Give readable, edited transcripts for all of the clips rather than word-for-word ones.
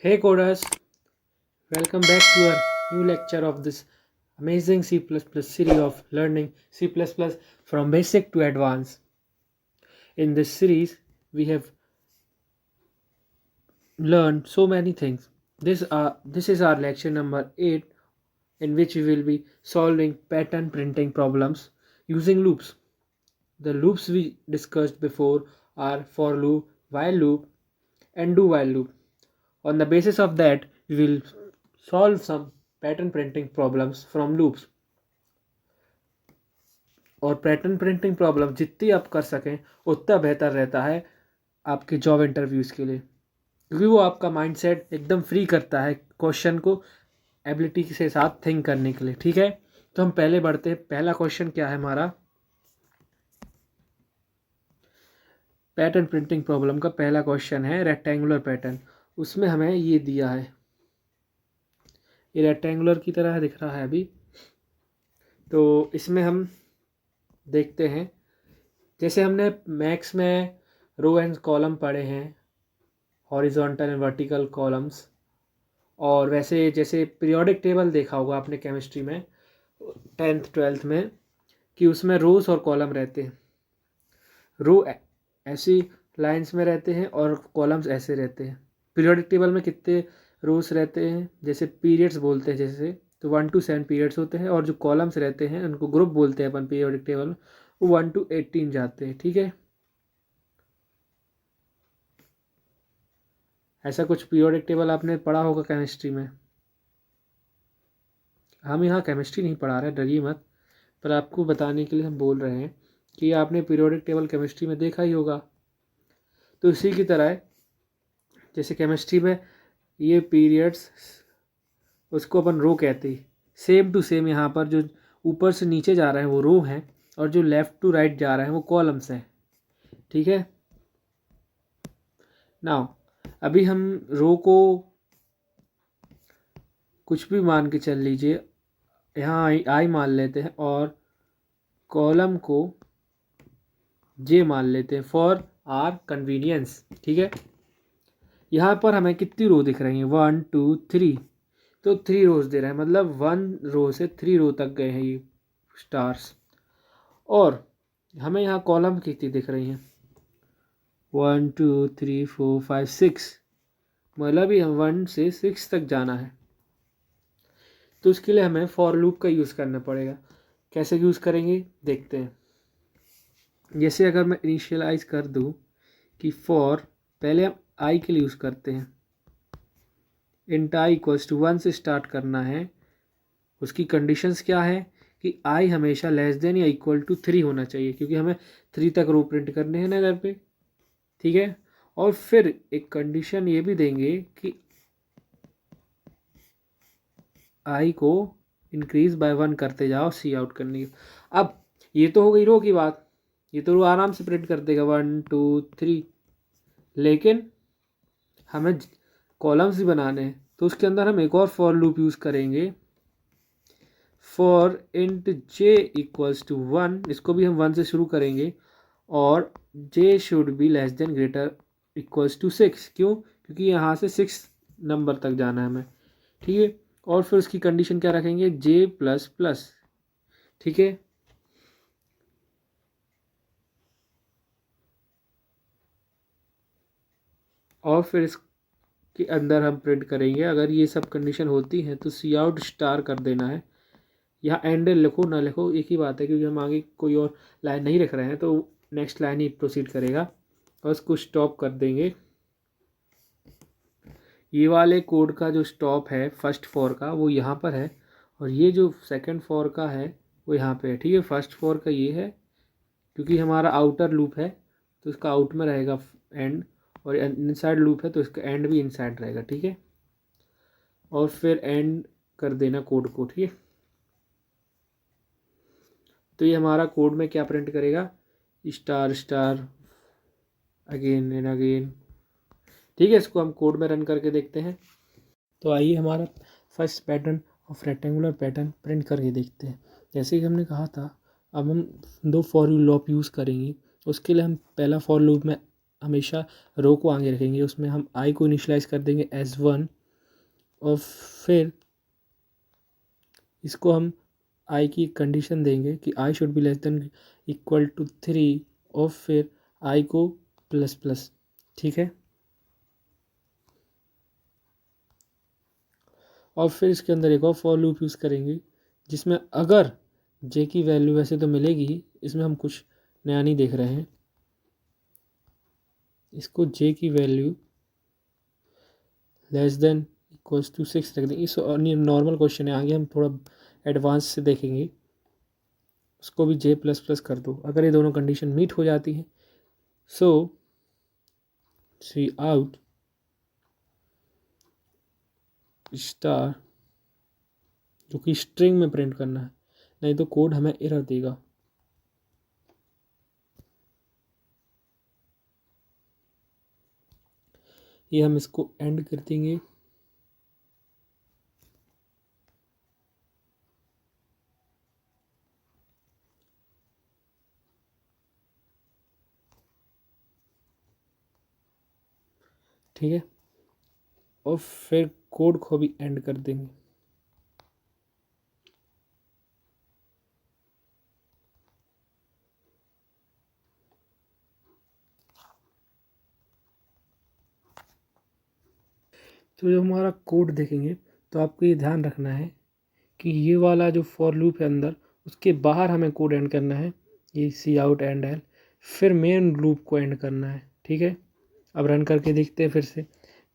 Hey coders, welcome back to our new lecture of this amazing C++ series of learning C++ from basic to advanced. In this series, we have learned so many things. This is our lecture number 8, in which we will be solving pattern printing problems using loops. The loops we discussed before are for loop, while loop, and do while loop. On the basis of that, we will solve some pattern printing problems from loops. और pattern printing problem जितनी आप कर सकें उतना बेहतर रहता है आपके जॉब इंटरव्यूज़ के लिए, क्योंकि वो आपका माइंडसेट एकदम फ्री करता है क्वेश्चन को एबिलिटी के साथ थिंक करने के लिए। ठीक है, तो हम पहले बढ़ते हैं। पहला क्वेश्चन क्या है हमारा? पैटर्न प्रिंटिंग प्रॉब्लम का पहला क्वेश्चन है रेक्टेंगुलर पैटर्न। उसमें हमें ये दिया है, ये रेक्टेंगुलर की तरह दिख रहा है अभी। तो इसमें हम देखते हैं, जैसे हमने मैथ्स में रो एंड कॉलम पढ़े हैं, हॉरिजॉन्टल एंड वर्टिकल कॉलम्स, और वैसे जैसे पीरियोडिक टेबल देखा होगा आपने केमिस्ट्री में 10th 12th में, कि उसमें रोज और कॉलम रहते हैं। रो ऐसी लाइंस में रहते हैं और कॉलम्स ऐसे रहते हैं। पीरियोडिक टेबल में कितने रोज रहते हैं, जैसे पीरियड्स बोलते हैं, जैसे तो 1 to 7 पीरियड्स होते हैं, और जो कॉलम्स रहते हैं उनको ग्रुप बोलते हैं अपन पीरियोडिक टेबल, वो 1 to 18 जाते हैं। ठीक है, ऐसा कुछ पीरियोडिक टेबल आपने पढ़ा होगा केमिस्ट्री में। हम यहाँ केमिस्ट्री नहीं पढ़ा रहे, डरिए मत, पर आपको बताने के लिए हम बोल रहे हैं कि आपने पीरियोडिक टेबल केमिस्ट्री में देखा ही होगा। तो इसी की तरह है, जैसे केमिस्ट्री में ये पीरियड्स, उसको अपन रो कहते हैं। सेम टू सेम यहाँ पर जो ऊपर से नीचे जा रहा है वो रो है, और जो लेफ़्ट टू राइट जा रहा है वो कॉलम्स हैं। ठीक है, नाउ अभी हम रो को कुछ भी मान के चल लीजिए, यहाँ आई मान लेते हैं, और कॉलम को जे मान लेते हैं फॉर आर कन्वीनियंस। ठीक है, यहाँ पर हमें कितनी रो दिख रही हैं? 1 2 3, तो 3 रोज दे रहे हैं, मतलब 1 रो से 3 रो तक गए हैं ये स्टार्स। और हमें यहाँ कॉलम कितनी दिख रही हैं? 1 2 3 4 5 6, मतलब ही हम 1 से 6 तक जाना है। तो उसके लिए हमें फॉर लूप का यूज़ करना पड़ेगा। कैसे यूज़ करेंगे देखते हैं। जैसे अगर मैं इनिशियलाइज कर दूँ कि फॉर, पहले हम आई के लिए यूज़ करते हैं, इंट आई इक्वल्स टू 1 से स्टार्ट करना है। उसकी कंडीशंस क्या है कि आई हमेशा लेस देन या इक्वल टू 3 होना चाहिए, क्योंकि हमें 3 तक रो प्रिंट करने हैं ना इधर पे। ठीक है, और फिर एक कंडीशन ये भी देंगे कि आई को इंक्रीज बाय 1 करते जाओ सी आउट करने की। अब ये तो हो गई रो की बात, ये तो रो आराम से प्रिंट कर देगा 1 2 3, लेकिन हमें कॉलम्स भी बनाने हैं, तो उसके अंदर हम एक और फॉर लूप यूज़ करेंगे, for int J equals to 1। इसको भी हम 1 से शुरू करेंगे, और J should be less than greater equals to 6। क्यों? क्योंकि यहाँ से 6 नंबर तक जाना है हमें। ठीक है, और फिर उसकी कंडीशन क्या रखेंगे? जे प्लस प्लस। ठीक है, और फिर इसके अंदर हम प्रिंट करेंगे, अगर ये सब कंडीशन होती हैं तो सी आउट स्टार कर देना है। यहाँ एंड लिखो ना लिखो एक ही बात है, क्योंकि हम आगे कोई और लाइन नहीं रख रहे हैं, तो नेक्स्ट लाइन ही प्रोसीड करेगा, और उसको स्टॉप कर देंगे। ये वाले कोड का जो स्टॉप है फर्स्ट फॉर का वो यहाँ पर है, और ये जो सेकंड फॉर का है वो यहाँ पे है। ठीक है, फर्स्ट फॉर का ये है, क्योंकि हमारा आउटर लूप है तो इसका आउट में रहेगा एंड, और इनसाइड लूप है तो इसका एंड भी इनसाइड रहेगा। ठीक है, और फिर एंड कर देना कोड को। ठीक है, तो ये हमारा कोड में क्या प्रिंट करेगा? Star star again and again. ठीक है, इसको हम कोड में रन करके देखते हैं। तो आइए हमारा first pattern of rectangular pattern print करके देखते हैं। जैसे कि हमने कहा था, अब हम 2 फॉर लूप यूज़ करेंगे। उसके लिए हम पहला फॉर लूप में हमेशा रो को आगे रखेंगे, उसमें हम आई को इनिशलाइज कर देंगे एज 1, और फिर इसको हम आई की कंडीशन देंगे कि I should be less than equal to 3 और फिर आई को प्लस प्लस, ठीक है। और फिर इसके अंदर एक और फॉर लूप यूज़ करेंगे जिसमें अगर जे की वैल्यू वैसे तो मिलेगी ही, इसमें हम कुछ नया नहीं देख रहे हैं, इसको जे की value less than equals to 6 रख देंगे। इस नॉर्मल क्वेश्चन है, आगे हम थोड़ा एडवांस से देखेंगे। उसको भी जे प्लस प्लस कर दो। अगर ये दोनों कंडीशन मीट हो जाती हैं, सो सी आउट स्टार, जो कि स्ट्रिंग में प्रिंट करना है, नहीं तो कोड हमें एरर देगा। ये हम इसको एंड कर देंगे। ठीक है, और फिर कोड को भी एंड कर देंगे। तो जब हमारा कोड देखेंगे तो आपको ये ध्यान रखना है कि ये वाला जो फॉर लूप है अंदर, उसके बाहर हमें कोड एंड करना है, ये सी आउट एंड एल, फिर मेन लूप को एंड करना है। ठीक है, अब रन करके देखते हैं फिर से।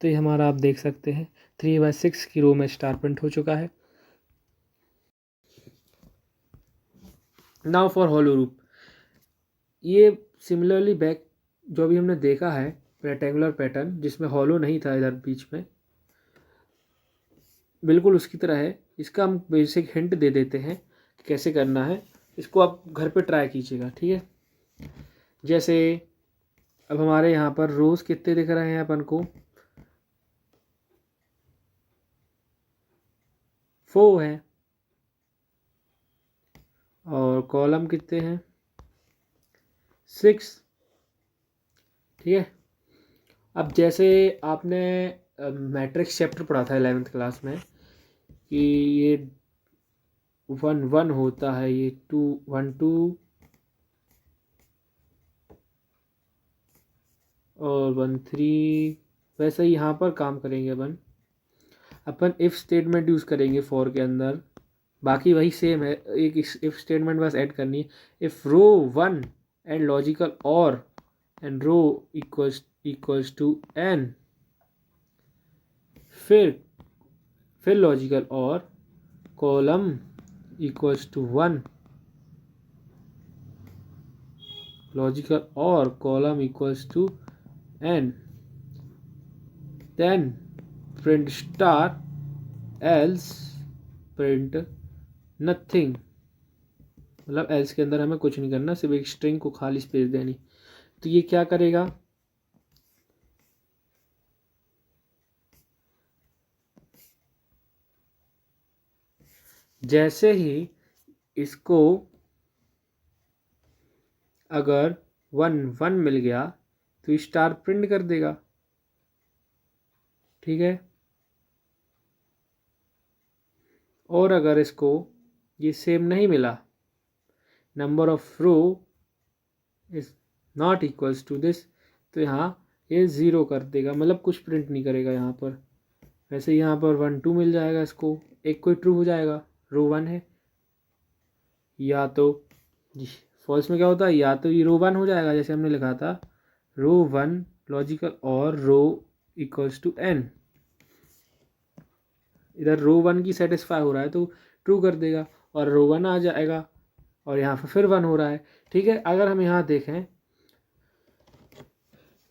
तो ये हमारा आप देख सकते हैं 3/6 की रो में स्टार प्रिंट हो चुका है। नाउ फॉर हॉलो लूप, ये सिमिलरली बैक जो अभी हमने देखा है रेक्टेंगुलर पैटर्न जिसमें हॉलो नहीं था इधर बीच में, बिल्कुल उसकी तरह है। इसका हम बेसिक हिंट दे देते हैं कि कैसे करना है। इसको आप घर पे ट्राई कीजिएगा, ठीक है। जैसे अब हमारे यहाँ पर रोज़ कितने दिख रहे हैं अपन को, 4 है, और कॉलम कितने हैं, 6। ठीक है, अब जैसे आपने मैट्रिक्स चैप्टर पढ़ा था 11th क्लास में कि ये 1 1 होता है, ये 2 1 2 और 1 3, वैसे ही यहाँ पर काम करेंगे। अपन इफ़ स्टेटमेंट यूज़ करेंगे फॉर के अंदर, बाकी वही सेम है, एक इफ़ स्टेटमेंट बस ऐड करनी है। इफ़ रो 1 एंड लॉजिकल और and row equals to n, फिर लॉजिकल और कॉलम इक्वल्स टू 1, लॉजिकल और column equals to n, then print star else print nothing. मतलब एल्स के अंदर हमें कुछ नहीं करना, सिर्फ एक स्ट्रिंग को खाली स्पेस देनी। तो ये क्या करेगा, जैसे ही इसको अगर 1 1 मिल गया तो स्टार प्रिंट कर देगा। ठीक है, और अगर इसको ये सेम नहीं मिला, number of row is not equals to this, तो यहाँ ये 0 कर देगा, मतलब कुछ प्रिंट नहीं करेगा यहाँ पर। वैसे यहाँ पर 1 2 मिल जाएगा इसको, एक कोई ट्रू हो जाएगा, रो 1 है, या तो फॉल्स में क्या होता है, या तो ये रो 1 हो जाएगा जैसे हमने लिखा था, रो 1 लॉजिकल और रो इक्वल्स टू n, इधर रो 1 की सेटिस्फाई हो रहा है तो ट्रू कर देगा, और रो 1 आ जाएगा, और यहाँ पर फिर 1 हो रहा है। ठीक है, अगर हम यहाँ देखें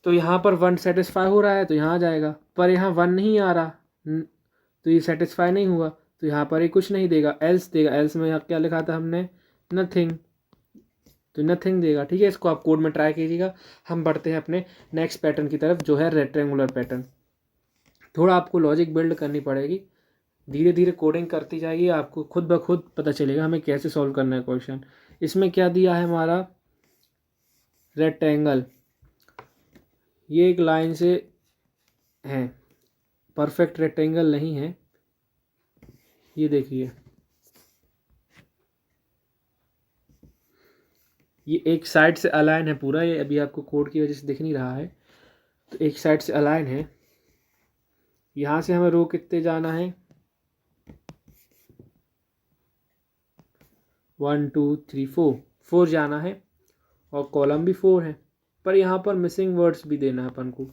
तो यहाँ पर 1 सेटिस्फाई हो रहा है तो यहाँ आ जाएगा, पर यहाँ 1 नहीं आ रहा, तो ये सेटिस्फाई नहीं हुआ, तो यहाँ पर ये कुछ नहीं देगा, एल्स देगा। एल्स में यहाँ क्या लिखा था हमने, नथिंग, तो नथिंग देगा। ठीक है, इसको आप कोड में ट्राई कीजिएगा। हम बढ़ते हैं अपने नेक्स्ट पैटर्न की तरफ जो है रेक्टेंगुलर पैटर्न। थोड़ा आपको लॉजिक बिल्ड करनी पड़ेगी, धीरे धीरे कोडिंग करती जाइए, आपको खुद ब खुद पता चलेगा हमें कैसे सॉल्व करना है क्वेश्चन। इसमें क्या दिया है हमारा, रेक्टेंगल, ये एक लाइन से है, परफेक्ट रेक्टेंगल नहीं है, ये देखिए, ये एक साइड से अलाइन है पूरा, ये अभी आपको कोड की वजह से दिख नहीं रहा है, तो एक साइड से अलाइन है। यहाँ से हमें रो कितने जाना है, 1 2 3 4 जाना है, और कॉलम भी 4 है, पर यहाँ पर मिसिंग वर्ड्स भी देना है अपन को।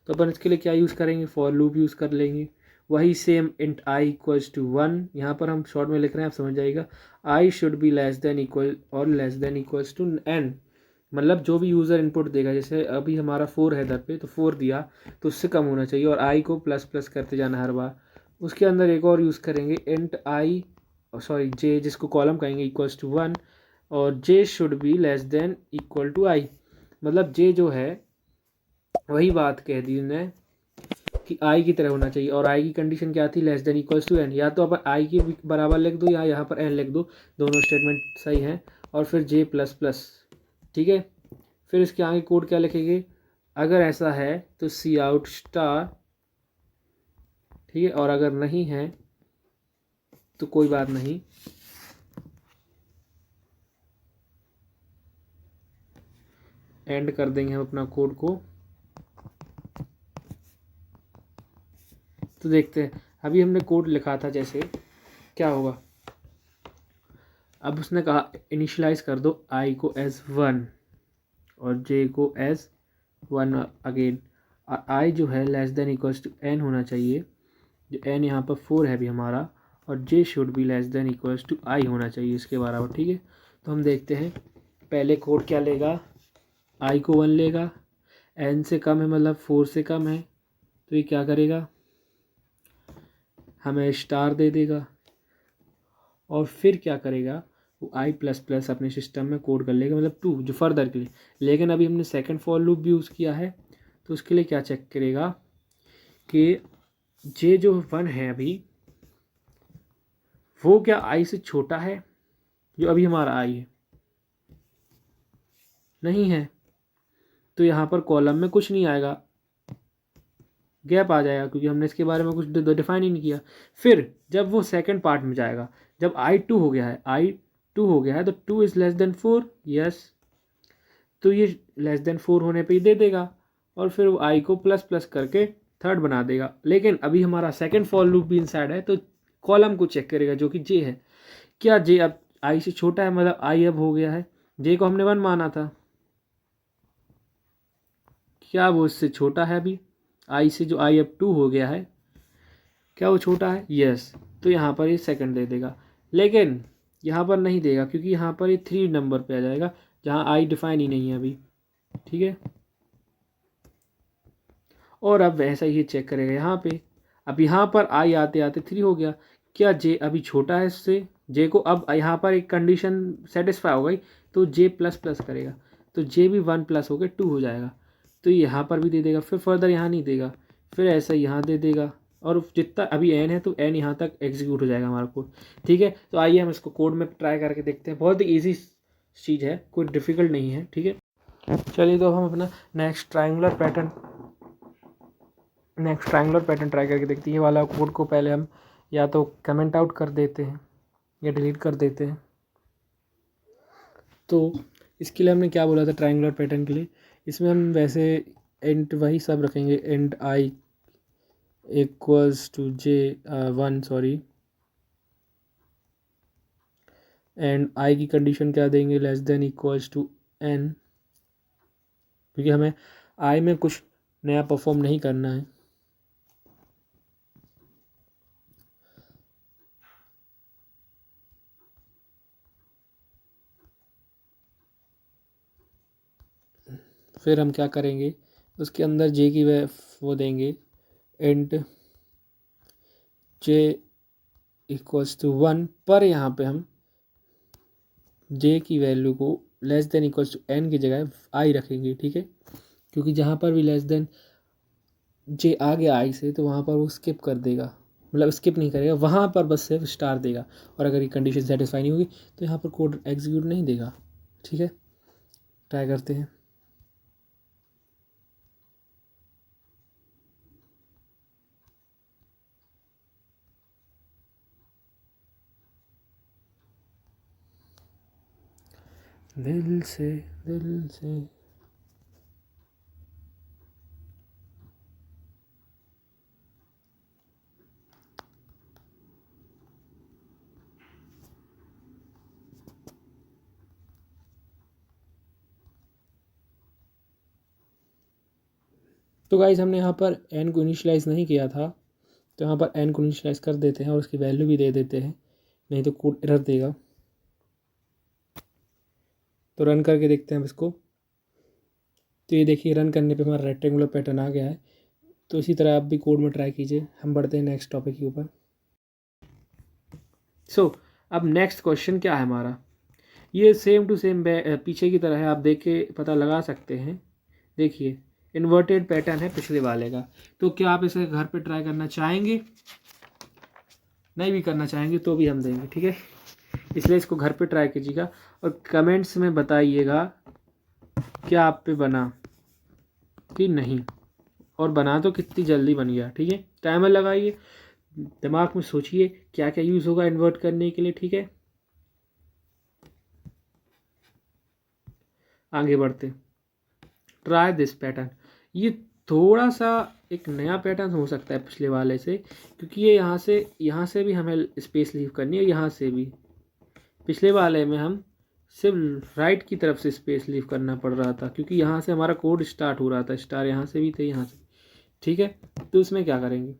तो अपन इसके लिए क्या यूज़ करेंगे, फॉर लूप यूज़ कर लेंगे। वही same int I equals to 1, यहाँ पर हम शॉर्ट में लिख रहे हैं, आप समझ जाइएगा। I should be less than equal और less than equals to N, मतलब जो भी यूज़र इनपुट देगा, जैसे अभी हमारा 4 है इधर पे, तो 4 दिया तो उससे कम होना चाहिए, और आई को प्लस प्लस करते जाना हर बार। उसके अंदर एक और यूज़ करेंगे, इंट आई सॉरी जे, जिसको कॉलम कहेंगे, इक्वल्स टू 1, और J should be less than equal to I, मतलब जे जो है वही बात कह दी ने कि आई की तरह होना चाहिए, और आई की कंडीशन क्या थी, less than equals to n. या तो अपन आई के बराबर लिख दो, या यहाँ पर एन लिख दो, दोनों स्टेटमेंट सही हैं। और फिर जे प्लस प्लस, ठीक है। फिर इसके आगे कोड क्या लिखेंगे, अगर ऐसा है तो सी आउट स्टार, ठीक है, और अगर नहीं है तो कोई बात नहीं, एंड कर देंगे हम अपना कोड को। तो देखते हैं, अभी हमने कोड लिखा था जैसे, क्या होगा। अब उसने कहा इनिशियलाइज कर दो आई को एज 1 और जे को एज 1 अगेन। आई जो है less than equals to n होना चाहिए, जो एन यहाँ पर 4 है भी हमारा, और J should be less than equals to I होना चाहिए इसके बराबर, ठीक है। तो हम देखते हैं पहले कोड क्या लेगा, आई को 1 लेगा, एन से कम है मतलब 4 से कम है, तो ये क्या करेगा, हमें स्टार दे देगा, और फिर क्या करेगा, वो आई प्लस प्लस अपने सिस्टम में कोड कर लेगा, मतलब 2 जो फर्दर के लिए। लेकिन अभी हमने सेकंड फॉर लूप भी यूज़ किया है, तो उसके लिए क्या चेक करेगा कि जे जो 1 है अभी, वो क्या आई से छोटा है, जो अभी हमारा आई है, नहीं है, तो यहाँ पर कॉलम में कुछ नहीं आएगा, गैप आ जाएगा, क्योंकि हमने इसके बारे में कुछ डिफाइन ही नहीं किया। फिर जब वो सेकंड पार्ट में जाएगा, जब आई 2 हो गया है, आई 2 हो गया है, तो 2 इज़ लेस देन 4, यस, तो ये लेस देन 4 होने पे ही दे देगा, और फिर वो आई को प्लस प्लस करके थर्ड बना देगा। लेकिन अभी हमारा सेकंड फॉर लूप भी इनसाइड है, तो कॉलम को चेक करेगा जो कि जे है, क्या जे अब आई से छोटा है, मतलब आई अब हो गया है, जे को हमने 1 माना था, क्या वो इससे छोटा है अभी, आई से जो आई अब 2 हो गया है, क्या वो छोटा है, यस, तो यहाँ पर ये सेकंड दे देगा। लेकिन यहाँ पर नहीं देगा, क्योंकि यहाँ पर ये 3 नंबर पे आ जाएगा, जहाँ आई डिफाइन ही नहीं है अभी, ठीक है। और अब वैसा ही चेक करेगा यहाँ पे, अब यहाँ पर आई आते आते 3 हो गया, क्या जे अभी छोटा है इससे, जे को अब यहाँ पर एक कंडीशन सेटिस्फाई हो गई, तो जे प्लस प्लस करेगा, तो जे भी 1 प्लस हो गया 2 हो जाएगा, तो यहाँ पर भी दे देगा, फिर फर्दर यहाँ नहीं देगा, फिर ऐसा यहाँ दे देगा, और जितना अभी एन है तो एन यहाँ तक एग्जीक्यूट हो जाएगा हमारा कोड, ठीक है। तो आइए हम इसको कोड में ट्राई करके देखते हैं, बहुत ही ईजी चीज़ है, कोई डिफ़िकल्ट नहीं है, ठीक है। चलिए तो हम अपना नेक्स्ट ट्रायंगुलर पैटर्न ट्राई करके देखते हैं। ये वाला कोड को पहले हम या तो कमेंट आउट कर देते हैं या डिलीट कर देते हैं। तो इसके लिए हमने क्या बोला था ट्रायंगुलर पैटर्न के लिए, इसमें हम वैसे इंट वही सब रखेंगे, int I equals to j 1 sorry, and i की कंडीशन क्या देंगे, less than equals to n, क्योंकि हमें आई में कुछ नया परफॉर्म नहीं करना है। फिर हम क्या करेंगे, उसके अंदर जे की वो देंगे, इंट जे इक्वल्स टू 1, पर यहाँ पे हम जे की वैल्यू को less than equals to n की जगह आई रखेंगे, ठीक है, क्योंकि जहाँ पर भी लेस देन जे आ गया आई से, तो वहाँ पर वो स्किप कर देगा, मतलब स्किप नहीं करेगा, वहाँ पर बस सिर्फ स्टार देगा, और अगर ये कंडीशन सेटिस्फाई नहीं होगी तो यहाँ पर कोड एग्जीक्यूट नहीं देगा, ठीक है। ट्राई करते हैं। दिल से दिल से। तो गाइस हमने यहाँ पर n को इनिशियलाइज़ नहीं किया था, तो यहाँ पर n को इनिशियलाइज़ कर देते हैं और उसकी वैल्यू भी दे देते हैं, नहीं तो कोड एरर देगा। तो रन करके देखते हैं अब इसको। तो ये देखिए रन करने पे हमारा रेक्टेंगुलर पैटर्न आ गया है। तो इसी तरह आप भी कोड में ट्राई कीजिए। हम बढ़ते हैं नेक्स्ट टॉपिक के ऊपर। अब नेक्स्ट क्वेश्चन क्या है हमारा, ये सेम टू सेम पीछे की तरह है, आप देख के पता लगा सकते हैं। देखिए इन्वर्टेड पैटर्न है पिछले वाले का। तो क्या आप इसे घर पे ट्राई करना चाहेंगे? नहीं भी करना चाहेंगे तो भी हम देंगे, ठीक है। इसलिए इसको घर पे ट्राई कीजिएगा और कमेंट्स में बताइएगा क्या आप पे बना कि नहीं, और बना तो कितनी जल्दी बन गया, ठीक है। टाइमर लगाइए, दिमाग में सोचिए क्या क्या यूज़ होगा इन्वर्ट करने के लिए, ठीक है। आगे बढ़ते, ट्राई दिस पैटर्न। ये थोड़ा सा एक नया पैटर्न हो सकता है पिछले वाले से, क्योंकि ये यहाँ से भी हमें स्पेस लीव करनी है, यहाँ से भी। पिछले वाले में हम सिर्फ राइट की तरफ से स्पेस लीव करना पड़ रहा था, क्योंकि यहाँ से हमारा कोड स्टार्ट हो रहा था, स्टार यहाँ से भी थे, यहाँ से, ठीक है। तो इसमें क्या करेंगे,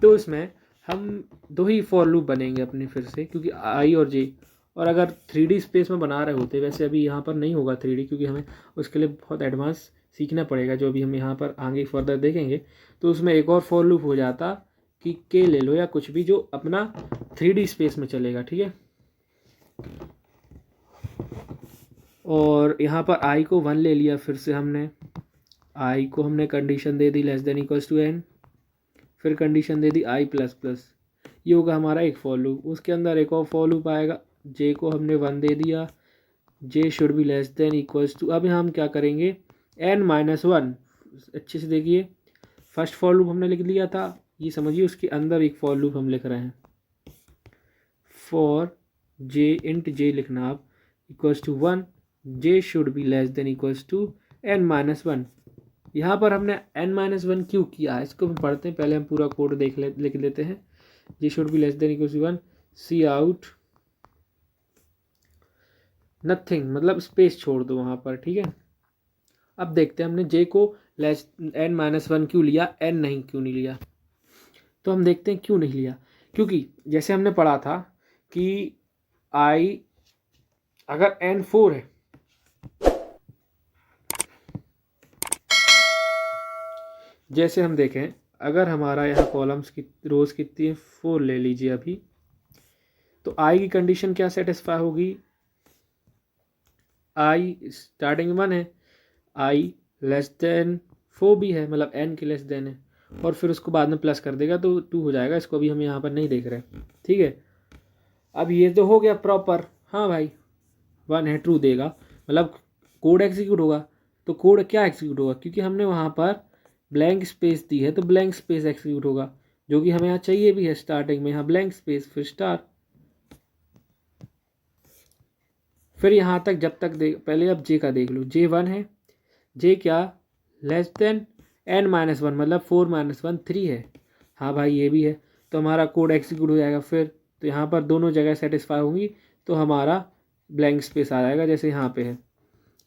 तो इसमें हम दो ही फॉर लूप बनेंगे अपने फिर से, क्योंकि आई और जे। और अगर 3D स्पेस में बना रहे होते, वैसे अभी यहाँ पर नहीं होगा 3D, क्योंकि हमें उसके लिए बहुत एडवांस सीखना पड़ेगा, जो अभी हम यहाँ पर आगे फर्दर देखेंगे। तो उसमें एक और फॉर लूप हो जाता कि के ले लो या कुछ भी जो अपना 3D स्पेस में चलेगा, ठीक है। और यहाँ पर आई को 1 ले लिया, फिर से हमने आई को हमने कंडीशन दे दी less than equals to n, फिर कंडीशन दे दी आई प्लस प्लस। ये होगा हमारा एक फॉर लूप। उसके अंदर एक और फॉर लूप आएगा, जे को हमने 1 दे दिया, J should be less than equals to. अब हम क्या करेंगे, n-1। अच्छे से देखिए, फर्स्ट फॉर लूप हमने लिख लिया था, ये समझिए उसके अंदर एक फॉर लूप हम लिख रहे हैं। फॉर जे इंट जे लिखना आप equals to 1, j should be less than equals to n-1। यहाँ पर हमने n-1 क्यों किया है, इसको हम पढ़ते हैं। पहले हम पूरा कोड लिख लेते हैं। J should be less than equals to 1, cout nothing, मतलब स्पेस छोड़ दो वहाँ पर, ठीक है। अब देखते हैं हमने जे को लेस n-1 क्यों लिया, n नहीं क्यों नहीं लिया। तो हम देखते हैं क्यों नहीं लिया, क्योंकि जैसे हमने पढ़ा था कि आई अगर n4 है, जैसे हम देखें अगर हमारा यहाँ कॉलम्स की रोज कितनी है, 4 ले लीजिए अभी, तो आई की कंडीशन क्या सेटिस्फाई होगी, आई स्टार्टिंग 1 है, आई लेस देन 4 भी है, मतलब n के लेस देन है, और फिर उसको बाद में प्लस कर देगा तो 2 हो जाएगा। इसको भी हम यहाँ पर नहीं देख रहे, ठीक है। अब ये तो हो गया प्रॉपर, हाँ भाई 1 है, ट्रू देगा, मतलब कोड एग्जीक्यूट होगा। तो कोड क्या एग्जीक्यूट होगा, क्योंकि हमने वहाँ पर ब्लैंक स्पेस दी है, तो ब्लैंक स्पेस एग्जीक्यूट होगा, जो कि हमें यहाँ चाहिए भी है। स्टार्टिंग में यहाँ ब्लैंक स्पेस, फिर स्टार, फिर यहाँ तक जब तक पहले अब जे का देख लो, जे 1 है, जे क्या लेस देन n-1, मतलब 4-1 3 है, हाँ भाई ये भी है, तो हमारा कोड एग्जीक्यूट हो जाएगा। फिर तो यहाँ पर दोनों जगह सेटिस्फाई होंगी, तो हमारा ब्लैंक स्पेस आ जाएगा, जैसे यहाँ पे है।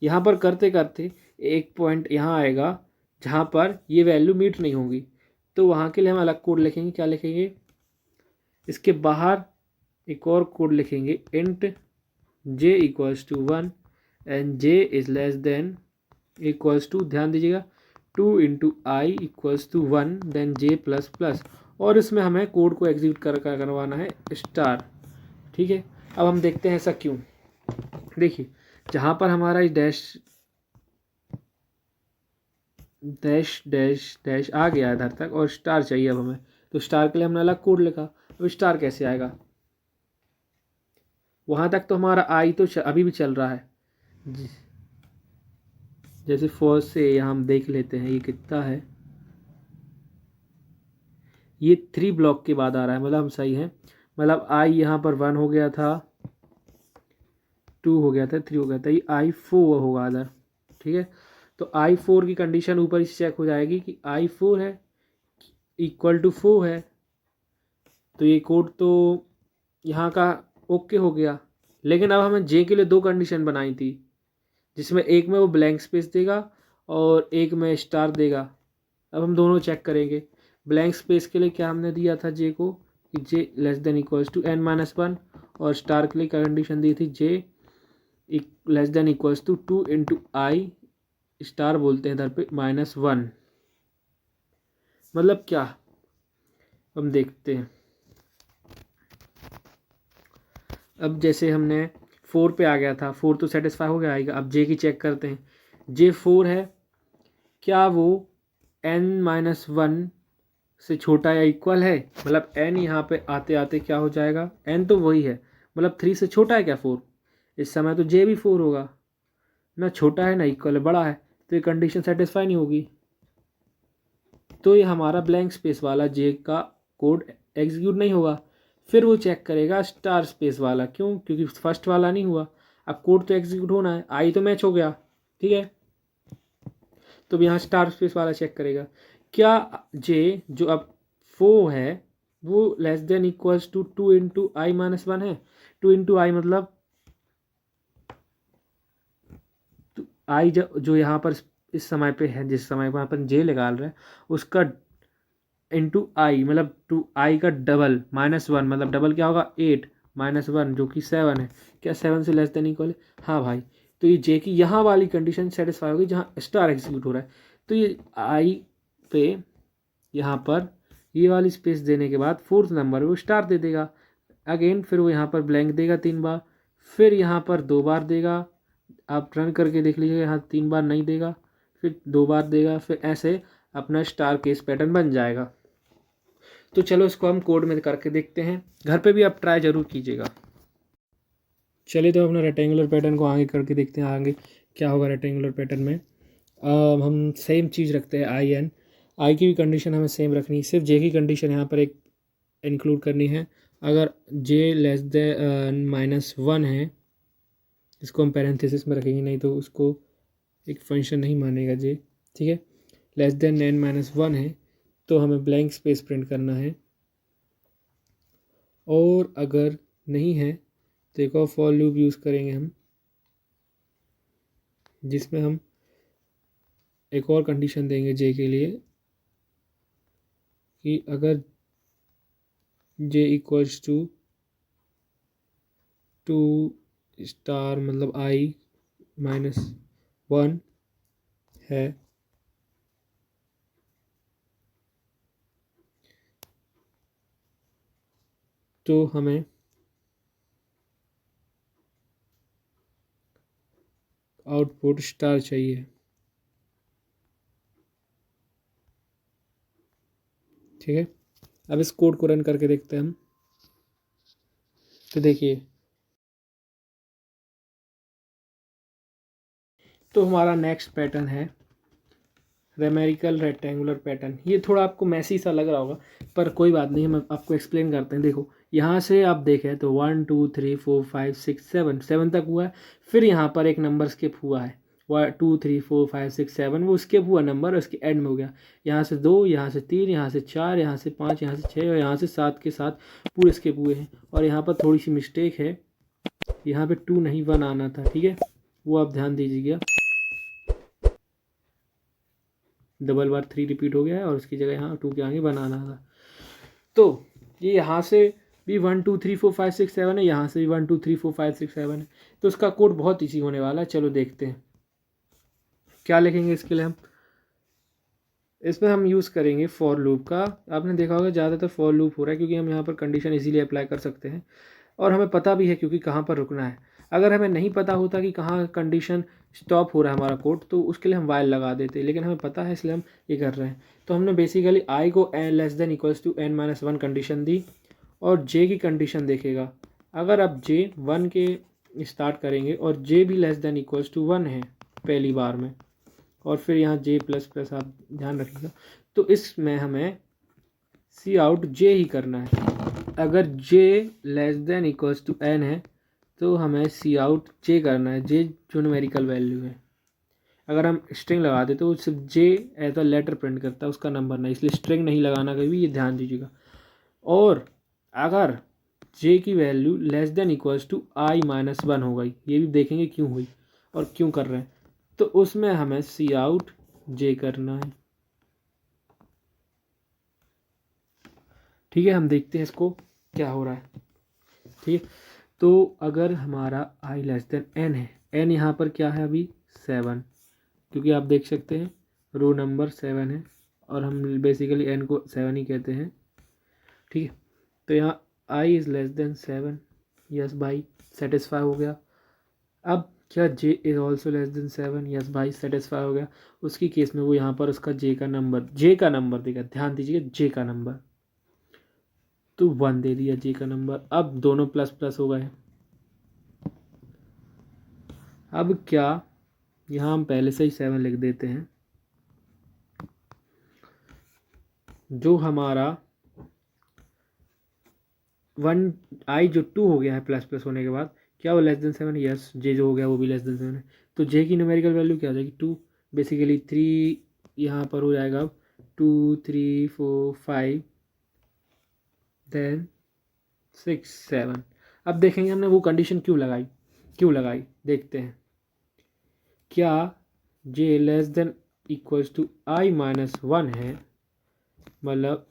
यहाँ पर करते करते एक पॉइंट यहाँ आएगा जहाँ पर ये वैल्यू मीट नहीं होगी, तो वहाँ के लिए हम अलग कोड लिखेंगे। क्या लिखेंगे, इसके बाहर एक और कोड लिखेंगे, int J equals to 1 and j is less than equals to, ध्यान दीजिएगा, 2 into i equals to 1 then j plus plus, और इसमें हमें कोड को एग्जीक्यूट करवाना है स्टार, ठीक है। अब हम देखते हैं ऐसा क्यों। देखिए जहाँ पर हमारा डैश डैश डैश डैश आ गया इधर तक और स्टार चाहिए अब हमें, तो स्टार के लिए हमने अलग कोड लिखा। अब स्टार कैसे आएगा, वहाँ तक तो हमारा आई तो अभी भी चल रहा है। जैसे फर्स्ट से यहाँ हम देख लेते हैं ये कितना है, ये 3 ब्लॉक के बाद आ रहा है, मतलब हम सही हैं। मतलब आई यहाँ पर 1 हो गया था, 2 हो गया था, 3 हो गया था, ये I4 होगा अदर, ठीक है। तो I4 की कंडीशन ऊपर से चेक हो जाएगी कि I4 है इक्वल टू 4 है, तो ये कोड तो यहाँ का ओके हो गया। लेकिन अब हमें जे के लिए 2 कंडीशन बनाई थी, जिसमें एक में वो ब्लैंक स्पेस देगा और एक में स्टार देगा। अब हम दोनों चेक करेंगे। ब्लैंक स्पेस के लिए क्या हमने दिया था जे को कि J less than equals to n-1, और स्टार के लिए क्या कंडीशन दी थी, J less than equals to 2 into I star बोलते हैं इधर पे -1। मतलब क्या, हम देखते हैं। अब जैसे हमने 4 पे आ गया था, 4 तो सेटिस्फाई हो गया आएगा। अब जे की चेक करते हैं, जे 4 है, क्या वो n-1 से छोटा या इक्वल है। मतलब n यहाँ पे आते आते क्या हो जाएगा, n तो वही है, मतलब 3 से छोटा है क्या 4। इस समय तो जे भी 4 होगा, ना छोटा है ना इक्वल है, बड़ा है, तो ये कंडीशन सेटिस्फाई नहीं होगी। तो ये हमारा ब्लैंक स्पेस वाला जे का कोड एग्जीक्यूट नहीं होगा। फिर वो चेक करेगा स्टार स्पेस वाला, क्यों, क्योंकि फर्स्ट वाला नहीं हुआ। अब कोड तो एग्जीक्यूट होना है, आई तो मैच हो गया, ठीक है। तो यहाँ स्टार स्पेस वाला चेक करेगा, क्या जे जो अब 4 है वो less than equals to 2 into I-1 है। 2 इंटू आई मतलब आई जो यहाँ पर इस समय पे है, जिस समय पर अपन जे निकाल रहे हैं उसका इंटू आई, मतलब 2i का डबल -1, मतलब डबल क्या होगा 8 -1 जो कि 7 है। क्या 7 से लेस देन इक्वल है, हाँ भाई। तो ये जे की यहाँ वाली कंडीशन सेटिस्फाई होगी जहाँ स्टार एग्जीक्यूट हो रहा है। तो ये आई पे यहाँ पर ये वाली स्पेस देने के बाद 4th नंबर वो स्टार दे देगा। अगेन फिर वो यहाँ पर ब्लैंक देगा 3 बार, फिर यहाँ पर 2 बार देगा। आप रन करके देख लीजिए, यहाँ 3 बार नहीं देगा, फिर 2 बार देगा, फिर ऐसे अपना स्टार केस पैटर्न बन जाएगा। तो चलो इसको हम कोड में करके देखते हैं, घर पे भी आप ट्राई ज़रूर कीजिएगा। चलिए तो अपना रेक्टेंगुलर पैटर्न को आगे करके देखते हैं, आगे क्या होगा रेक्टेंगुलर पैटर्न में। हम सेम चीज़ रखते हैं आई की भी कंडीशन हमें सेम रखनी है, सिर्फ जे की कंडीशन यहाँ पर एक इंक्लूड करनी है। अगर जे लेस देन -1 है, इसको हम पैरेंथेसिस में रखेंगे, नहीं तो उसको एक फंक्शन नहीं मानेगा जे, ठीक है। लेस देन n-1 है तो हमें ब्लैंक स्पेस प्रिंट करना है, और अगर नहीं है तो एक और फॉर लूप यूज़ करेंगे हम, जिसमें हम एक और कंडीशन देंगे जे के लिए कि अगर जे इक्वल्स टू 2 स्टार मतलब I-1 है तो हमें आउटपुट स्टार चाहिए, ठीक है। अब इस कोड को रन करके देखते हैं हम। तो देखिए, तो हमारा नेक्स्ट पैटर्न है रेमेरिकल रेक्टेंगुलर पैटर्न। ये थोड़ा आपको मैसी सा लग रहा होगा, पर कोई बात नहीं, हम आपको एक्सप्लेन करते हैं। देखो यहाँ से आप देखें तो 1 2 3 4 5 6 7 तक हुआ है। फिर यहाँ पर एक नंबर स्किप हुआ है, 2 3 4 5 6 7, वो स्किप हुआ नंबर उसके एंड में हो गया। यहाँ से 2, यहाँ से 3, यहाँ से 4, यहाँ से 5, यहाँ से 6 और यहाँ से 7 के साथ पूरे स्किप हुए हैं। और यहाँ पर थोड़ी सी मिस्टेक है, यहाँ पे 2 नहीं 1 आना था, ठीक है, वो आप ध्यान दीजिएगा। डबल बार 3 रिपीट हो गया है और उसकी जगह यहाँ 2 के आगे 1 आना था। तो ये यहाँ से भी 1 2 3 4 5 6 7 है, यहाँ से भी 1 2 3 4 5 6 7 है। तो उसका कोड बहुत ईजी होने वाला है। चलो देखते हैं क्या लिखेंगे इसके लिए। हम इसमें हम यूज़ करेंगे फॉर लूप का। आपने देखा होगा ज़्यादातर फॉर लूप हो रहा है, क्योंकि हम यहाँ पर कंडीशन इजीली अप्लाई कर सकते हैं और हमें पता भी है क्योंकि कहाँ पर रुकना है। अगर हमें नहीं पता होता कि कहाँ कंडीशन स्टॉप हो रहा है हमारा कोड, तो उसके लिए हम वाइल लगा देते, लेकिन हमें पता है इसलिए हम ये कर रहे हैं। तो हमने बेसिकली आई को less than equals to n-1 condition दी, और जे की कंडीशन देखेगा। अगर आप जे 1 के स्टार्ट करेंगे और जे भी लेस देन इक्वल्स टू 1 है पहली बार में, और फिर यहाँ जे प्लस प्लस आप ध्यान रखिएगा, तो इसमें हमें सी आउट जे ही करना है। अगर J less than equals to n है तो हमें सी आउट जे करना है, जे जो न्यूमेरिकल वैल्यू है। अगर हम स्ट्रिंग लगा दे तो सिर्फ जे एज अ लेटर प्रिंट करता है, उसका नंबर नहीं, इसलिए स्ट्रिंग नहीं लगाना कभी भी, ये ध्यान दीजिएगा। और अगर जे की value less than equals to i-1 हो गई, ये भी देखेंगे क्यों हुई और क्यों कर रहे हैं, तो उसमें हमें सी आउट जे करना है। ठीक है, हम देखते हैं इसको क्या हो रहा है। ठीक है, तो अगर हमारा i लेस देन n है, n यहाँ पर क्या है अभी 7, क्योंकि आप देख सकते हैं रो नंबर 7 है और हम बेसिकली n को 7 ही कहते हैं। ठीक है, तो यहाँ i is less then 7, yes भाई सेटिस्फाई हो गया। अब क्या j is also less than 7, yes भाई सेटिस्फाई हो गया। उसकी केस में वो यहाँ पर उसका j का नंबर देगा, ध्यान दीजिएगा j का नंबर, तो 1 दे दिया j का नंबर। अब दोनों प्लस प्लस हो गए। अब क्या, यहाँ हम पहले से ही 7 लिख देते हैं, जो हमारा 1 i जो 2 हो गया है प्लस प्लस होने के बाद, क्या वो लेस देन 7, यस जे जो हो गया वो भी लेस देन 7 है, तो जे की न्यूमेरिकल वैल्यू क्या हो जाएगी 2, बेसिकली 3 यहाँ पर हो जाएगा 2 3 4 5 देन 6 7। अब देखेंगे हमने वो कंडीशन क्यों लगाई देखते हैं। क्या J less than equals to i-1 है, मतलब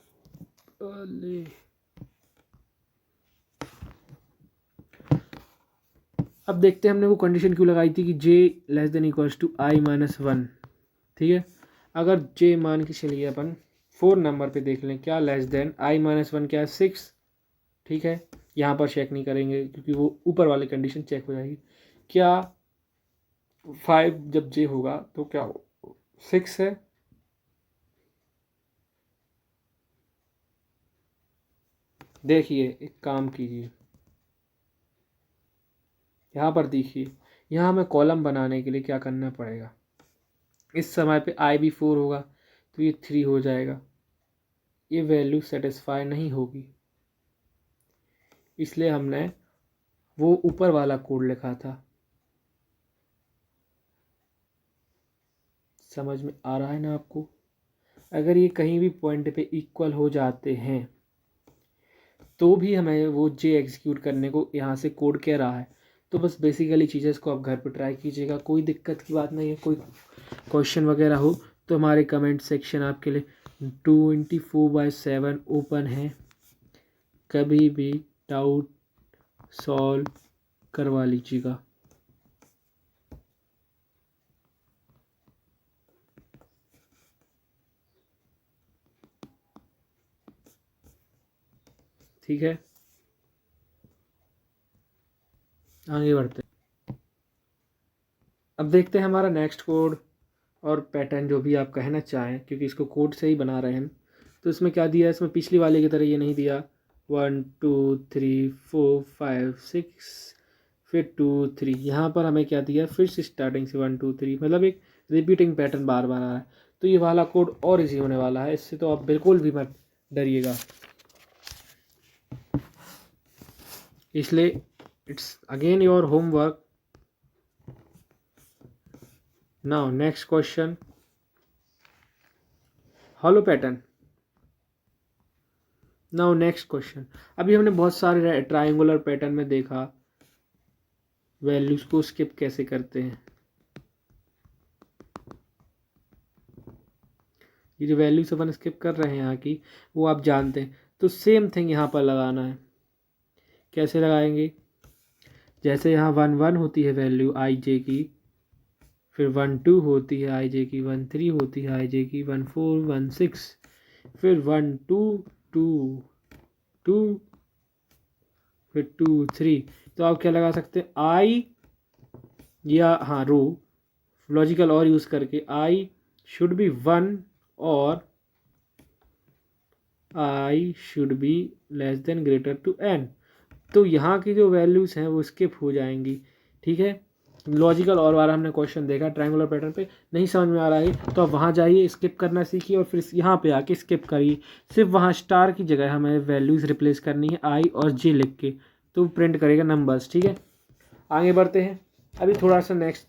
अब देखते हैं हमने वो कंडीशन क्यों लगाई थी कि j less than equals to i-1। ठीक है, अगर j मान के चलिए अपन 4 नंबर पे देख लें, क्या लेस देन i-1 क्या है 6। ठीक है, यहाँ पर चेक नहीं करेंगे क्योंकि वो ऊपर वाली कंडीशन चेक हो जाएगी। क्या 5 जब j होगा तो क्या 6 है, देखिए एक काम कीजिए, यहाँ पर देखिए, यहाँ हमें कॉलम बनाने के लिए क्या करना पड़ेगा, इस समय पे i भी 4 होगा तो ये 3 हो जाएगा, ये वैल्यू सेटिस्फाई नहीं होगी, इसलिए हमने वो ऊपर वाला कोड लिखा था। समझ में आ रहा है ना आपको? अगर ये कहीं भी पॉइंट पे इक्वल हो जाते हैं तो भी हमें वो जे एग्जीक्यूट करने को यहाँ से कोड कह रहा है। तो बस बेसिकली चीज़ें इसको आप घर पे ट्राई कीजिएगा, कोई दिक्कत की बात नहीं है। कोई क्वेश्चन वगैरह हो तो हमारे कमेंट सेक्शन आपके लिए 24/7 ओपन है, कभी भी डाउट सॉल्व करवा लीजिएगा। ठीक है, आगे बढ़ते हैं। अब देखते हैं हमारा नेक्स्ट कोड और पैटर्न, जो भी आप कहना चाहें, क्योंकि इसको कोड से ही बना रहे हैं हम। तो इसमें क्या दिया है, इसमें पिछली वाले की तरह ये नहीं दिया 1 2 3 4 5 6 फिर 2 3, यहाँ पर हमें क्या दिया फिर से स्टार्टिंग से 1 2 3, मतलब एक रिपीटिंग पैटर्न बार बार आ रहा है। तो ये वाला कोड और इजी होने वाला है, इससे तो आप बिल्कुल भी मत डरिएगा। इसलिए it's again your homework. Now next question, hollow pattern. Now next question, अभी हमने बहुत सारे ट्रायंगुलर पैटर्न में देखा वैल्यूज को स्किप कैसे करते हैं। ये जो वैल्यूज अपन स्किप कर रहे हैं यहाँ की, वो आप जानते हैं। तो सेम थिंग यहाँ पर लगाना है। कैसे लगाएंगे, जैसे यहाँ 1 1 होती है वैल्यू आई जे की, फिर 1 2 होती है आई जे की, 1 3 होती है आई जे की, 1 4 1 6, फिर 1 2 2 2, फिर 2 3। तो आप क्या लगा सकते हैं, आई या हाँ रो लॉजिकल और यूज़ करके आई शुड बी 1 और i should be less than greater to n. तो यहाँ की जो वैल्यूज़ हैं वो स्किप हो जाएंगी। ठीक है, लॉजिकल और बार हमने क्वेश्चन देखा ट्रायंगुलर पैटर्न पे, नहीं समझ में आ रहा है तो आप वहाँ जाइए, स्किप करना सीखिए और फिर यहाँ पे आके स्किप करिए। सिर्फ वहाँ स्टार की जगह हमें वैल्यूज़ रिप्लेस करनी है आई और जे लिख के, तो प्रिंट करेगा नंबर्स। ठीक है, आगे बढ़ते हैं। अभी थोड़ा सा नेक्स्ट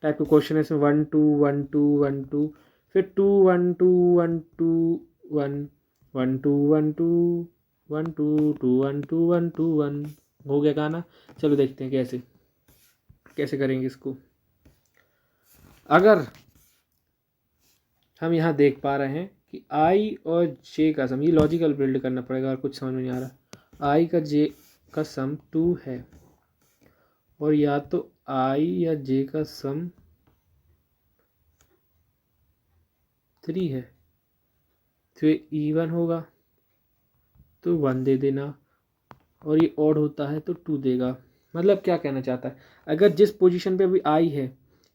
टाइप का क्वेश्चन है इसमें 1 2 1 2 1 2, फिर 2 1 2 1 2 1 1 2 1 2 1 2 2 1 2 1 2 1 हो गया गाना। चलो देखते हैं कैसे कैसे करेंगे इसको। अगर हम यहाँ देख पा रहे हैं कि आई और जे का सम, ये लॉजिकल बिल्ड करना पड़ेगा और कुछ समझ में नहीं आ रहा। आई का जे का सम 2 है और या तो आई या जे का सम 3 है, तो ये इवन होगा तो 1 दे देना, और ये ऑड होता है तो 2 देगा। मतलब क्या कहना चाहता है, अगर जिस पोजीशन पे अभी आई है,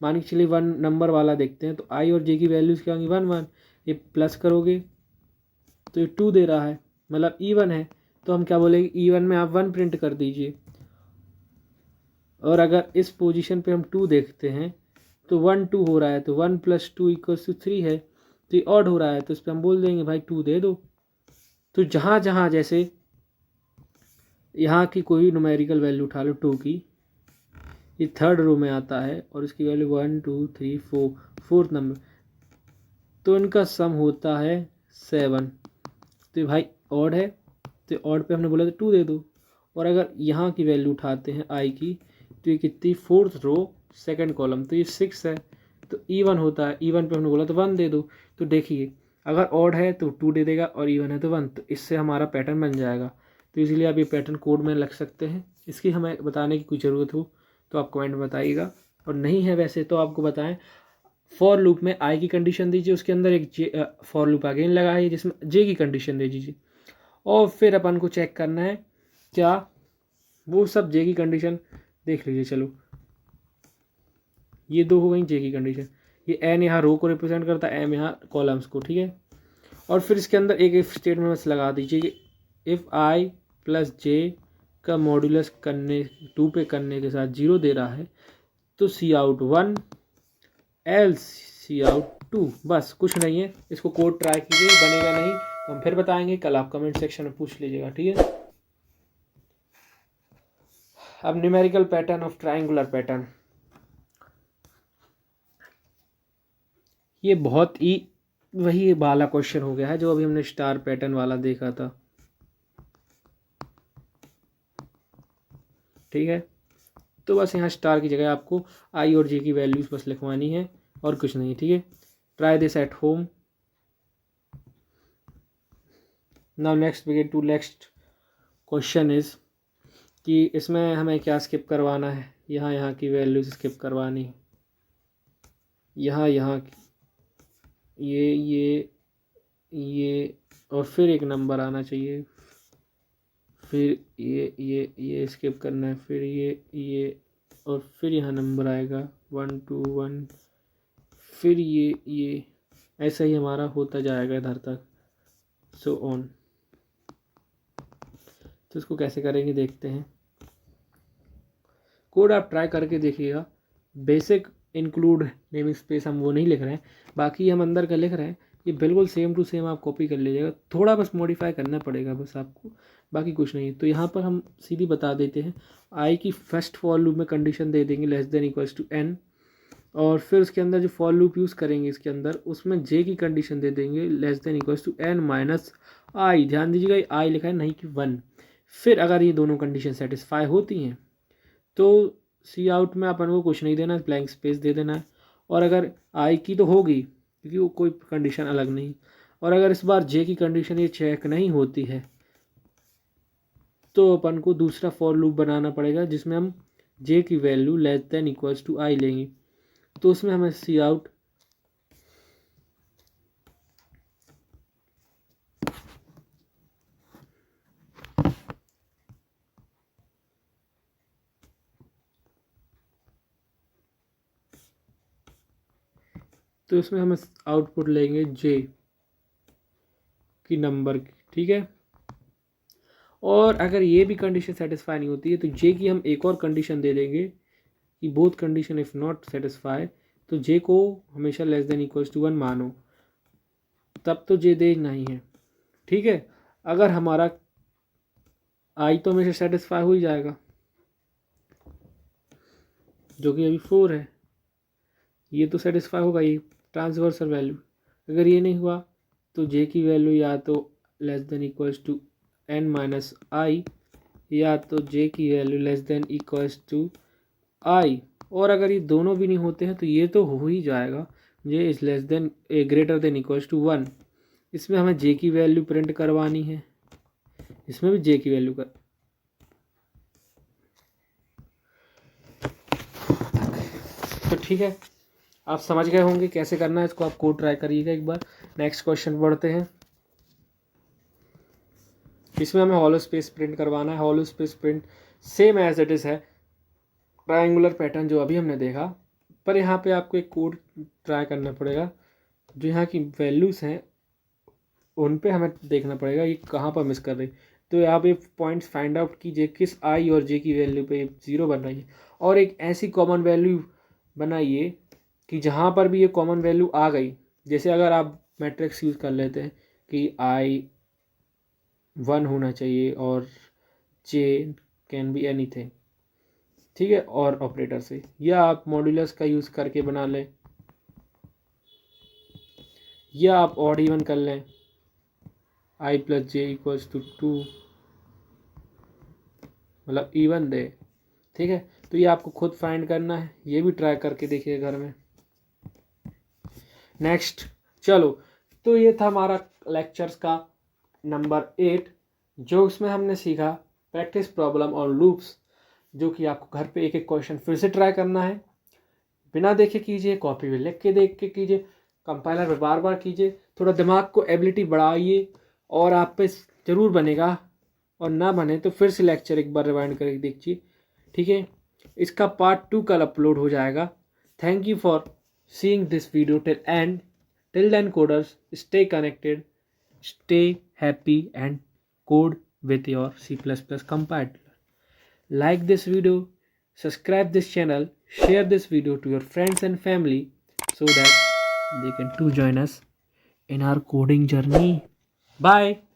मान के चलिए 1 नंबर वाला देखते हैं, तो आई और जे की वैल्यूज़ क्या होंगी 1 1, ये प्लस करोगे तो ये 2 दे रहा है, मतलब इवन है, तो हम क्या बोलेंगे इवन में आप 1 प्रिंट कर दीजिए। और अगर इस पोजीशन पे हम 2 देखते हैं तो 1 2 हो रहा है, तो 1 + 2 = 3 है, तो ये ऑड हो रहा है, तो इस पर हम बोल देंगे भाई 2 दे दो। तो जहाँ जहाँ जैसे यहाँ की कोई न्यूमेरिकल वैल्यू उठा लो 2 की, ये 3rd रो में आता है और इसकी वैल्यू 1 2 3 4 4th नंबर, तो इनका सम होता है 7। तो भाई ऑड है, तो ऑड पे हमने बोला था 2 दे दो। और अगर यहाँ की वैल्यू उठाते हैं आई की, तो ये कितनी 4th रो 2nd कॉलम, तो ये 6 है, तो इवन होता है, इवन पे हमने बोला तो 1 दे दो। तो देखिए अगर ऑड है तो 2 दे देगा और इवन है तो 1, तो इससे हमारा पैटर्न बन जाएगा। तो इसलिए आप ये पैटर्न कोड में रख सकते हैं। इसकी हमें बताने की कोई ज़रूरत हो तो आप कमेंट में बताइएगा, और नहीं है वैसे तो आपको बताएं। फॉर लूप में आई की कंडीशन दीजिए, उसके अंदर एक जे फॉर लूप अगेन लगाइए जिसमें जे की कंडीशन दे दीजिए, और फिर अपन को चेक करना है क्या वो सब जे की कंडीशन देख लीजिए। चलो ये 2 हो गई जे की कंडीशन, ये एन यहाँ रो को रिप्रेजेंट करता है, एम यहाँ कॉलम्स को, ठीक है। और फिर इसके अंदर एक इफ स्टेटमेंट बस लगा दीजिए कि इफ़ आई प्लस जे का मॉड्यूलस करने 2 पे करने के साथ 0 दे रहा है तो सी आउट 1 एल्स सी आउट 2, बस कुछ नहीं है। इसको कोड ट्राई कीजिए, बनेगा नहीं तो हम फिर बताएंगे, कल आप कमेंट सेक्शन में पूछ लीजिएगा, ठीक है। अब numerical pattern of triangular pattern, ये बहुत ही वही वाला क्वेश्चन हो गया है जो अभी हमने स्टार पैटर्न वाला देखा था, ठीक है। तो बस यहाँ स्टार की जगह आपको आई और जे की वैल्यूज बस लिखवानी है और कुछ नहीं, ठीक है। Try this at home. Now next begin to next question is कि इसमें हमें क्या स्किप करवाना है, यहाँ की वैल्यूज स्किप करवानी है, यहाँ ये और फिर एक नंबर आना चाहिए, फिर ये स्किप करना है, फिर ये और फिर यहाँ नंबर आएगा 1 2 1, फिर ये ऐसा ही हमारा होता जाएगा इधर तक, सो ऑन। तो इसको कैसे करेंगे देखते हैं। कोड आप ट्राई करके देखिएगा। बेसिक इंक्लूड नेमिंग स्पेस हम वो नहीं लिख रहे हैं, बाकी हम अंदर का लिख रहे हैं, ये बिल्कुल सेम टू सेम आप कॉपी कर लीजिएगा, थोड़ा बस मॉडिफाई करना पड़ेगा बस आपको, बाकी कुछ नहीं। तो यहाँ पर हम सीधी बता देते हैं, आई की फर्स्ट फॉर लूप में कंडीशन दे देंगे less than equals to n, और फिर उसके अंदर जो फॉर लूप यूज़ करेंगे इसके अंदर उसमें जे की कंडीशन दे देंगे less than equals to N minus I, ध्यान दीजिएगा आई लिखा है नहीं कि 1। फिर अगर ये दोनों कंडीशन सेटिस्फाई होती हैं तो सी आउट में अपन को कुछ नहीं देना, ब्लैंक स्पेस दे देना है। और अगर आई की तो होगी क्योंकि वो कोई कंडीशन अलग नहीं, और अगर इस बार जे की कंडीशन ये चेक नहीं होती है तो अपन को दूसरा फॉर लूप बनाना पड़ेगा जिसमें हम जे की value less than equals to I लेंगे। तो उसमें हमें सी आउट तो इसमें हम आउटपुट लेंगे जे की नंबर की, ठीक है। और अगर ये भी कंडीशन सेटिस्फाई नहीं होती है तो जे की हम एक और कंडीशन दे देंगे कि both condition if not satisfy, तो जे को हमेशा लेस देन इक्वल्स टू 1 मानो, तब तो जे दे नहीं है, ठीक है। अगर हमारा आई तो हमेशा सेटिस्फाई हो ही जाएगा, जो कि अभी 4 है, ये तो सेटिस्फाई होगा, ये ट्रांसवर्सल वैल्यू। अगर ये नहीं हुआ तो जे की वैल्यू या तो less than equals to n minus I, या तो जे की value less than equals to I. और अगर ये दोनों भी नहीं होते हैं तो ये तो हो ही जाएगा, J is less than greater than equals to 1। इसमें हमें जे की वैल्यू प्रिंट करवानी है, इसमें भी जे की वैल्यू कर, तो ठीक है, आप समझ गए होंगे कैसे करना है इसको। आप कोड ट्राई करिएगा एक बार। नेक्स्ट क्वेश्चन पढ़ते हैं। इसमें हमें हॉलो स्पेस प्रिंट करवाना है। Hollow space print same as it is है, ट्रायंगुलर पैटर्न जो अभी हमने देखा, पर यहाँ पे आपको एक कोड ट्राई करना पड़ेगा। जो यहाँ की वैल्यूज़ हैं उन पे हमें देखना पड़ेगा ये कहाँ पर मिस कर रही। तो यहाँ पे पॉइंट्स फाइंड आउट कीजिए किस आई और जे की वैल्यू पे 0 बन रही है, और एक ऐसी कॉमन वैल्यू बनाइए कि जहाँ पर भी ये कॉमन वैल्यू आ गई, जैसे अगर आप मैट्रिक्स यूज़ कर लेते हैं कि आई 1 होना चाहिए और जे कैन बी एनीथिंग, ठीक है, और ऑपरेटर से, या आप मॉड्यूलस का यूज़ करके बना लें, या आप ऑड इवन कर लें, आई प्लस जे इक्वल्स टू 2, मतलब इवन दे, ठीक है। तो ये आपको खुद फाइंड करना है, ये भी ट्राई करके देखिए घर में। नेक्स्ट, चलो, तो ये था हमारा लेक्चर्स का नंबर 8, जो उसमें हमने सीखा प्रैक्टिस प्रॉब्लम और लूप्स, जो कि आपको घर पे एक एक क्वेश्चन फिर से ट्राई करना है, बिना देखे कीजिए, कॉपी में लिख के देख के कीजिए, कंपाइलर में बार बार कीजिए, थोड़ा दिमाग को एबिलिटी बढ़ाइए और आप पे ज़रूर बनेगा, और ना बने तो फिर से लेक्चर एक बार रिवाइंड करके देखिए, ठीक है। इसका पार्ट 2 कल अपलोड हो जाएगा। Thank you for seeing this video till end. Till then coders, stay connected, stay happy and code with your C++ compiler. Like this video, subscribe this channel, share this video to your friends and family so that they can too join us in our coding journey. Bye.